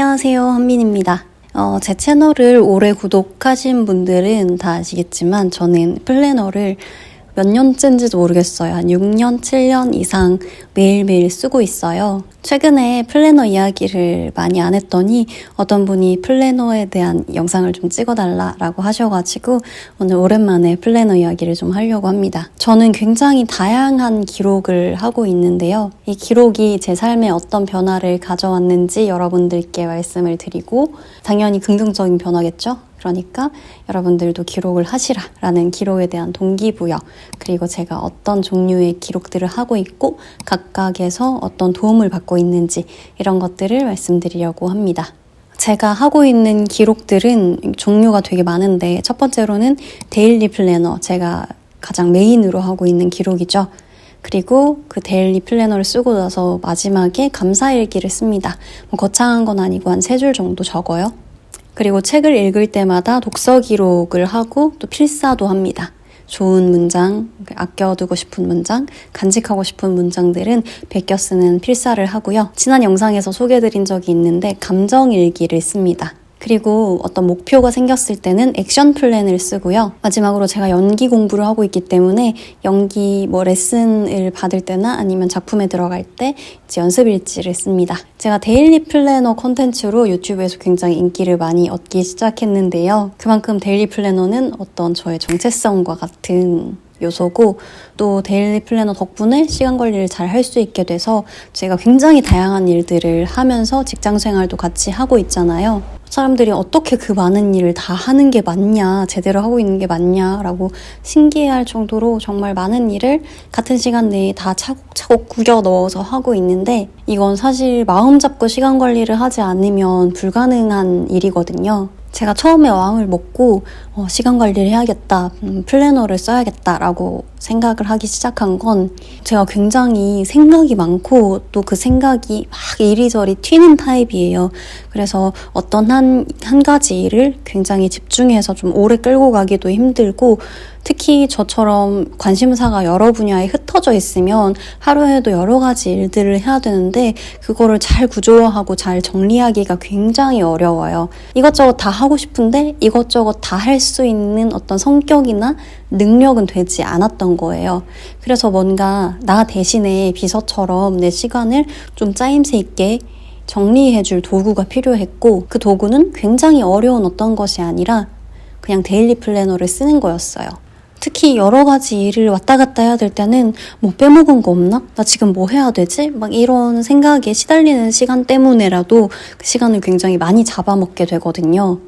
안녕하세요, 한민입니다. 제 채널을 오래 구독하신 분들은 다 아시겠지만 저는 플래너를 몇 년째인지도 모르겠어요. 한 6년, 7년 이상 매일매일 쓰고 있어요. 최근에 플래너 이야기를 많이 안 했더니 어떤 분이 플래너에 대한 영상을 좀 찍어달라고 하셔가지고 오늘 오랜만에 플래너 이야기를 좀 하려고 합니다. 저는 굉장히 다양한 기록을 하고 있는데요. 이 기록이 제 삶에 어떤 변화를 가져왔는지 여러분들께 말씀을 드리고 당연히 긍정적인 변화겠죠? 그러니까 여러분들도 기록을 하시라라는 기록에 대한 동기부여, 그리고 제가 어떤 종류의 기록들을 하고 있고 각각에서 어떤 도움을 받고 있는지 이런 것들을 말씀드리려고 합니다. 제가 하고 있는 기록들은 종류가 되게 많은데 첫 번째로는 데일리 플래너, 제가 가장 메인으로 하고 있는 기록이죠. 그리고 그 데일리 플래너를 쓰고 나서 마지막에 감사일기를 씁니다. 거창한 건 아니고 한 3줄 정도 적어요. 그리고 책을 읽을 때마다 독서 기록을 하고 또 필사도 합니다. 좋은 문장, 아껴두고 싶은 문장, 간직하고 싶은 문장들은 베껴 쓰는 필사를 하고요. 지난 영상에서 소개해드린 적이 있는데 감정일기를 씁니다. 그리고 어떤 목표가 생겼을 때는 액션 플랜을 쓰고요. 마지막으로 제가 연기 공부를 하고 있기 때문에 연기 레슨을 받을 때나 아니면 작품에 들어갈 때 이제 연습 일지를 씁니다. 제가 데일리 플래너 콘텐츠로 유튜브에서 굉장히 인기를 많이 얻기 시작했는데요. 그만큼 데일리 플래너는 어떤 저의 정체성과 같은 요소고, 또 데일리 플래너 덕분에 시간 관리를 잘 할 수 있게 돼서 제가 굉장히 다양한 일들을 하면서 직장 생활도 같이 하고 있잖아요. 사람들이 어떻게 그 많은 일을 다 하는 게 맞냐, 제대로 하고 있는 게 맞냐라고 신기해할 정도로 정말 많은 일을 같은 시간 내에 다 차곡차곡 구겨 넣어서 하고 있는데, 이건 사실 마음 잡고 시간 관리를 하지 않으면 불가능한 일이거든요. 제가 처음에 마음을 먹고 시간 관리를 해야겠다, 플래너를 써야겠다라고 생각을 하기 시작한 건 제가 굉장히 생각이 많고 또 그 생각이 막 이리저리 튀는 타입이에요. 그래서 어떤 한 가지 일을 굉장히 집중해서 좀 오래 끌고 가기도 힘들고, 특히 저처럼 관심사가 여러 분야에 흩어져 있으면 하루에도 여러 가지 일들을 해야 되는데 그거를 잘 구조화하고 잘 정리하기가 굉장히 어려워요. 이것저것 다 하고 싶은데 이것저것 다 할 수 있는 어떤 성격이나 능력은 되지 않았던 거예요. 그래서 뭔가 나 대신에 비서처럼 내 시간을 좀 짜임새 있게 정리해줄 도구가 필요했고, 그 도구는 굉장히 어려운 어떤 것이 아니라 그냥 데일리 플래너를 쓰는 거였어요. 특히 여러 가지 일을 왔다 갔다 해야 될 때는 빼먹은 거 없나? 나 지금 뭐 해야 되지? 막 이런 생각에 시달리는 시간 때문에라도 그 시간을 굉장히 많이 잡아먹게 되거든요.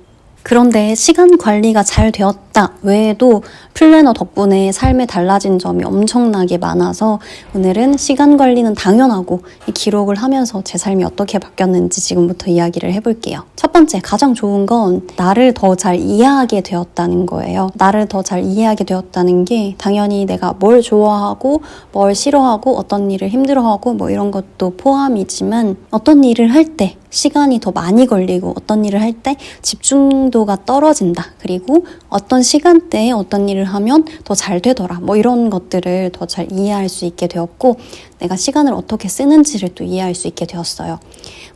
그런데 시간 관리가 잘 되었다 외에도 플래너 덕분에 삶에 달라진 점이 엄청나게 많아서 오늘은 시간 관리는 당연하고 이 기록을 하면서 제 삶이 어떻게 바뀌었는지 지금부터 이야기를 해볼게요. 첫 번째, 가장 좋은 건 나를 더 잘 이해하게 되었다는 거예요. 나를 더 잘 이해하게 되었다는 게 당연히 내가 뭘 좋아하고 뭘 싫어하고 어떤 일을 힘들어하고 이런 것도 포함이지만, 어떤 일을 할 때 시간이 더 많이 걸리고 어떤 일을 할 때 집중도가 떨어진다, 그리고 어떤 시간대에 어떤 일을 하면 더 잘 되더라, 이런 것들을 더 잘 이해할 수 있게 되었고, 내가 시간을 어떻게 쓰는지를 또 이해할 수 있게 되었어요.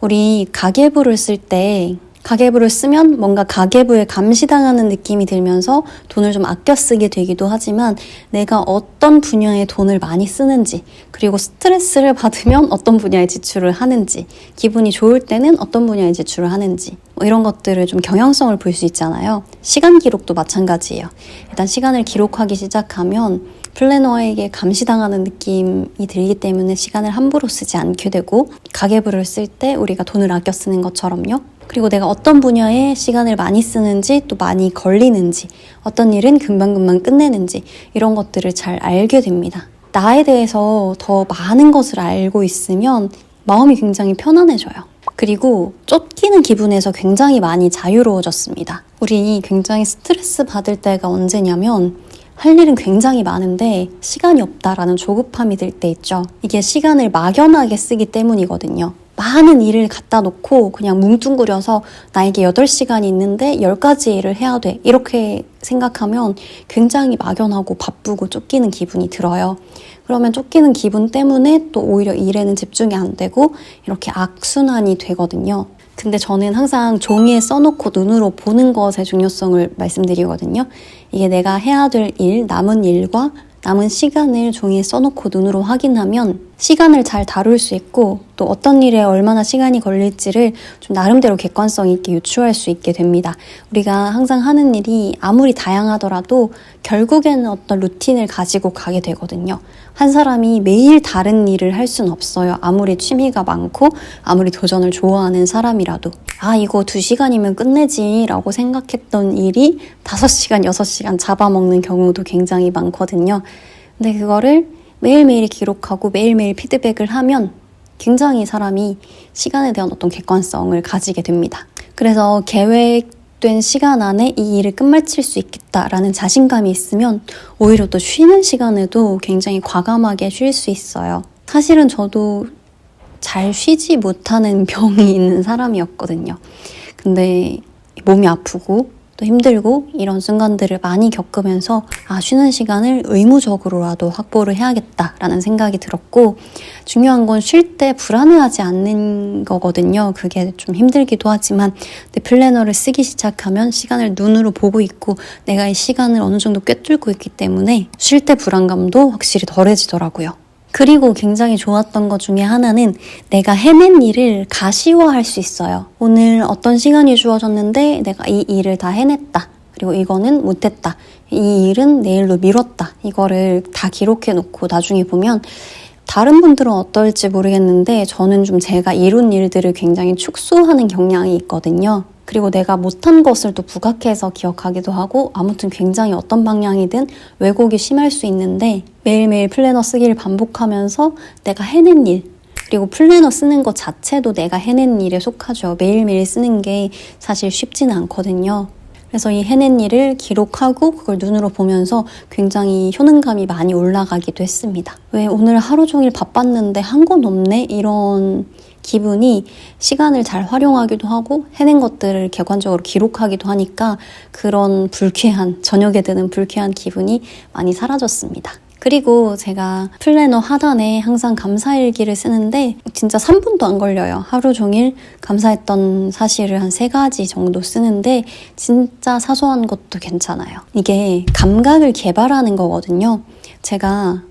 우리 가계부를 쓸 때 가계부를 쓰면 뭔가 가계부에 감시당하는 느낌이 들면서 돈을 좀 아껴 쓰게 되기도 하지만, 내가 어떤 분야에 돈을 많이 쓰는지, 그리고 스트레스를 받으면 어떤 분야에 지출을 하는지, 기분이 좋을 때는 어떤 분야에 지출을 하는지, 이런 것들을 좀 경향성을 볼 수 있잖아요. 시간 기록도 마찬가지예요. 일단 시간을 기록하기 시작하면 플래너에게 감시당하는 느낌이 들기 때문에 시간을 함부로 쓰지 않게 되고, 가계부를 쓸 때 우리가 돈을 아껴 쓰는 것처럼요. 그리고 내가 어떤 분야에 시간을 많이 쓰는지, 또 많이 걸리는지, 어떤 일은 금방금방 끝내는지, 이런 것들을 잘 알게 됩니다. 나에 대해서 더 많은 것을 알고 있으면 마음이 굉장히 편안해져요. 그리고 쫓기는 기분에서 굉장히 많이 자유로워졌습니다. 우리 굉장히 스트레스 받을 때가 언제냐면, 할 일은 굉장히 많은데 시간이 없다라는 조급함이 들 때 있죠. 이게 시간을 막연하게 쓰기 때문이거든요. 많은 일을 갖다 놓고 그냥 뭉뚱그려서 나에게 8시간이 있는데 10가지 일을 해야 돼, 이렇게 생각하면 굉장히 막연하고 바쁘고 쫓기는 기분이 들어요. 그러면 쫓기는 기분 때문에 또 오히려 일에는 집중이 안 되고 이렇게 악순환이 되거든요. 근데 저는 항상 종이에 써놓고 눈으로 보는 것의 중요성을 말씀드리거든요. 이게 내가 해야 될 일, 남은 일과 남은 시간을 종이에 써놓고 눈으로 확인하면 시간을 잘 다룰 수 있고 또 어떤 일에 얼마나 시간이 걸릴지를 좀 나름대로 객관성 있게 유추할 수 있게 됩니다. 우리가 항상 하는 일이 아무리 다양하더라도 결국에는 어떤 루틴을 가지고 가게 되거든요. 한 사람이 매일 다른 일을 할 수는 없어요. 아무리 취미가 많고 아무리 도전을 좋아하는 사람이라도 이거 2시간이면 끝내지 라고 생각했던 일이 5시간, 6시간 잡아먹는 경우도 굉장히 많거든요. 근데 그거를 매일매일 기록하고 매일매일 피드백을 하면 굉장히 사람이 시간에 대한 어떤 객관성을 가지게 됩니다. 그래서 계획된 시간 안에 이 일을 끝마칠 수 있겠다라는 자신감이 있으면 오히려 또 쉬는 시간에도 굉장히 과감하게 쉴 수 있어요. 사실은 저도 잘 쉬지 못하는 병이 있는 사람이었거든요. 근데 몸이 아프고 또 힘들고 이런 순간들을 많이 겪으면서 쉬는 시간을 의무적으로라도 확보를 해야겠다라는 생각이 들었고 중요한 건 쉴 때 불안해하지 않는 거거든요. 그게 좀 힘들기도 하지만 근데 플래너를 쓰기 시작하면 시간을 눈으로 보고 있고 내가 이 시간을 어느 정도 꿰뚫고 있기 때문에 쉴 때 불안감도 확실히 덜해지더라고요. 그리고 굉장히 좋았던 것 중에 하나는 내가 해낸 일을 가시화할 수 있어요. 오늘 어떤 시간이 주어졌는데 내가 이 일을 다 해냈다. 그리고 이거는 못했다. 이 일은 내일로 미뤘다. 이거를 다 기록해 놓고 나중에 보면 다른 분들은 어떨지 모르겠는데 저는 좀 제가 이룬 일들을 굉장히 축소하는 경향이 있거든요. 그리고 내가 못한 것을 또 부각해서 기억하기도 하고 아무튼 굉장히 어떤 방향이든 왜곡이 심할 수 있는데 매일매일 플래너 쓰기를 반복하면서 내가 해낸 일 그리고 플래너 쓰는 것 자체도 내가 해낸 일에 속하죠. 매일매일 쓰는 게 사실 쉽지는 않거든요. 그래서 이 해낸 일을 기록하고 그걸 눈으로 보면서 굉장히 효능감이 많이 올라가기도 했습니다. 왜 오늘 하루 종일 바빴는데 한 건 없네? 이런 기분이 시간을 잘 활용하기도 하고 해낸 것들을 객관적으로 기록하기도 하니까 그런 저녁에 드는 불쾌한 기분이 많이 사라졌습니다. 그리고 제가 플래너 하단에 항상 감사일기를 쓰는데 진짜 3분도 안 걸려요. 하루 종일 감사했던 사실을 한 3가지 정도 쓰는데 진짜 사소한 것도 괜찮아요. 이게 감각을 개발하는 거거든요. 제가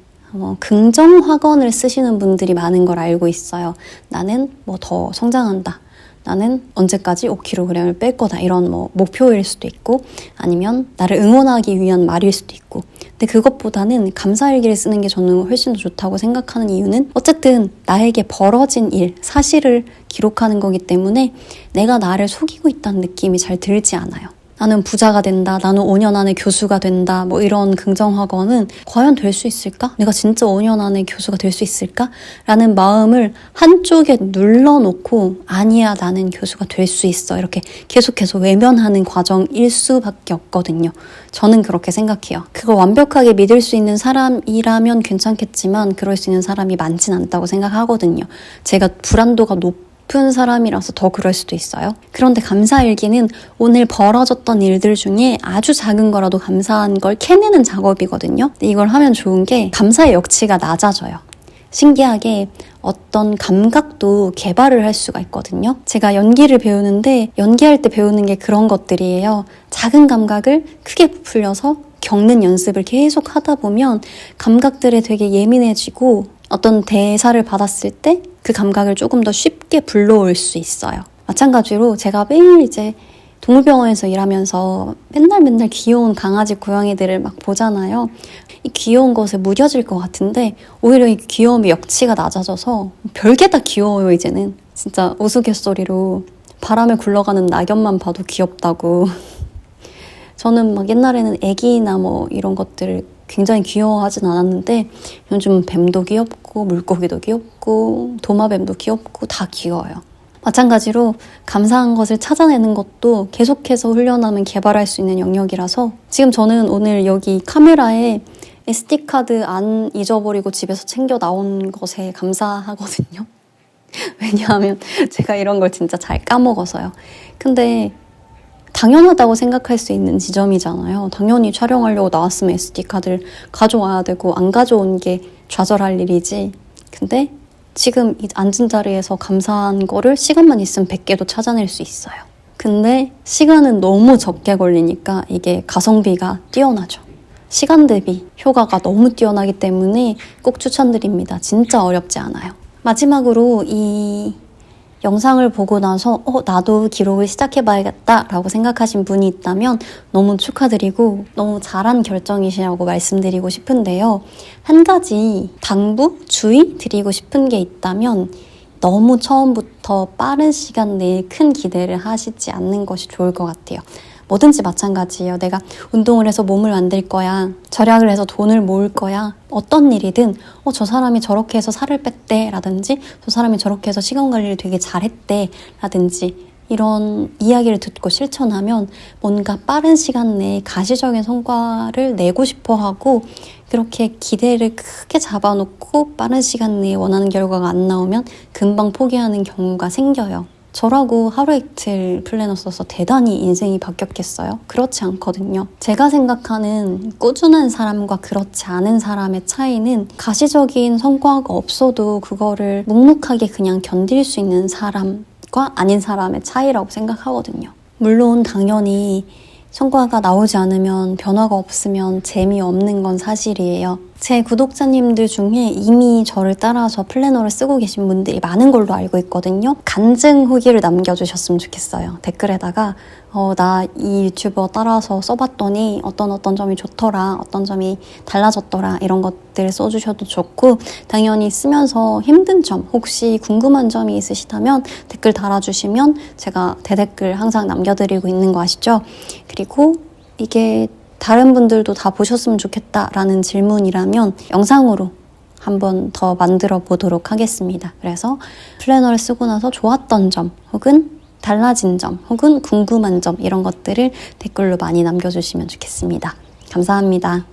긍정 확언을 쓰시는 분들이 많은 걸 알고 있어요. 나는 더 성장한다. 나는 언제까지 5kg을 뺄 거다. 이런 목표일 수도 있고 아니면 나를 응원하기 위한 말일 수도 있고 근데 그것보다는 감사일기를 쓰는 게 저는 훨씬 더 좋다고 생각하는 이유는 어쨌든 나에게 벌어진 일, 사실을 기록하는 거기 때문에 내가 나를 속이고 있다는 느낌이 잘 들지 않아요. 나는 부자가 된다, 나는 5년 안에 교수가 된다, 이런 긍정학원은 과연 될 수 있을까? 내가 진짜 5년 안에 교수가 될 수 있을까? 라는 마음을 한쪽에 눌러놓고 아니야, 나는 교수가 될 수 있어. 이렇게 계속해서 외면하는 과정일 수밖에 없거든요. 저는 그렇게 생각해요. 그걸 완벽하게 믿을 수 있는 사람이라면 괜찮겠지만 그럴 수 있는 사람이 많진 않다고 생각하거든요. 제가 불안도가 높은 사람이라서 더 그럴 수도 있어요. 그런데 감사일기는 오늘 벌어졌던 일들 중에 아주 작은 거라도 감사한 걸 캐내는 작업이거든요. 근데 이걸 하면 좋은 게 감사의 역치가 낮아져요. 신기하게 어떤 감각도 개발을 할 수가 있거든요. 제가 연기를 배우는데 연기할 때 배우는 게 그런 것들이에요. 작은 감각을 크게 부풀려서 겪는 연습을 계속 하다 보면 감각들에 되게 예민해지고 어떤 대사를 받았을 때 그 감각을 조금 더 쉽게 불러올 수 있어요. 마찬가지로 제가 매일 이제 동물병원에서 일하면서 맨날 귀여운 강아지, 고양이들을 막 보잖아요. 이 귀여운 것에 무뎌질 것 같은데 오히려 이 귀여움의 역치가 낮아져서 별게 다 귀여워요, 이제는. 진짜 우스갯소리로 바람에 굴러가는 낙엽만 봐도 귀엽다고. 저는 옛날에는 애기나 이런 것들을 굉장히 귀여워하진 않았는데 요즘 뱀도 귀엽고 물고기도 귀엽고 도마뱀도 귀엽고 다 귀여워요. 마찬가지로 감사한 것을 찾아내는 것도 계속해서 훈련하면 개발할 수 있는 영역이라서 지금 저는 오늘 여기 카메라에 SD카드 안 잊어버리고 집에서 챙겨 나온 것에 감사하거든요. 왜냐하면 제가 이런 걸 진짜 잘 까먹어서요. 근데 당연하다고 생각할 수 있는 지점이잖아요. 당연히 촬영하려고 나왔으면 SD카드를 가져와야 되고 안 가져온 게 좌절할 일이지. 근데 지금 이 앉은 자리에서 감사한 거를 시간만 있으면 100개도 찾아낼 수 있어요. 근데 시간은 너무 적게 걸리니까 이게 가성비가 뛰어나죠. 시간 대비 효과가 너무 뛰어나기 때문에 꼭 추천드립니다. 진짜 어렵지 않아요. 마지막으로 이 영상을 보고 나서 나도 기록을 시작해봐야겠다 라고 생각하신 분이 있다면 너무 축하드리고 너무 잘한 결정이시라고 말씀드리고 싶은데요. 한 가지 당부, 주의 드리고 싶은 게 있다면 너무 처음부터 빠른 시간 내에 큰 기대를 하시지 않는 것이 좋을 것 같아요. 뭐든지 마찬가지예요. 내가 운동을 해서 몸을 만들 거야. 절약을 해서 돈을 모을 거야. 어떤 일이든 저 사람이 저렇게 해서 살을 뺐대 라든지 저 사람이 저렇게 해서 시간 관리를 되게 잘했대 라든지 이런 이야기를 듣고 실천하면 뭔가 빠른 시간 내에 가시적인 성과를 내고 싶어 하고 그렇게 기대를 크게 잡아놓고 빠른 시간 내에 원하는 결과가 안 나오면 금방 포기하는 경우가 생겨요. 저라고 하루 이틀 플래너 써서 대단히 인생이 바뀌었겠어요? 그렇지 않거든요. 제가 생각하는 꾸준한 사람과 그렇지 않은 사람의 차이는 가시적인 성과가 없어도 그거를 묵묵하게 그냥 견딜 수 있는 사람과 아닌 사람의 차이라고 생각하거든요. 물론 당연히 성과가 나오지 않으면 변화가 없으면 재미없는 건 사실이에요. 제 구독자님들 중에 이미 저를 따라서 플래너를 쓰고 계신 분들이 많은 걸로 알고 있거든요. 간증 후기를 남겨주셨으면 좋겠어요. 댓글에다가 나 이 유튜버 따라서 써봤더니 어떤 점이 좋더라, 어떤 점이 달라졌더라 이런 것들 써주셔도 좋고 당연히 쓰면서 힘든 점, 혹시 궁금한 점이 있으시다면 댓글 달아주시면 제가 대댓글 항상 남겨드리고 있는 거 아시죠? 그리고 이게 다른 분들도 다 보셨으면 좋겠다라는 질문이라면 영상으로 한번 더 만들어 보도록 하겠습니다. 그래서 플래너를 쓰고 나서 좋았던 점 혹은 달라진 점 혹은 궁금한 점 이런 것들을 댓글로 많이 남겨주시면 좋겠습니다. 감사합니다.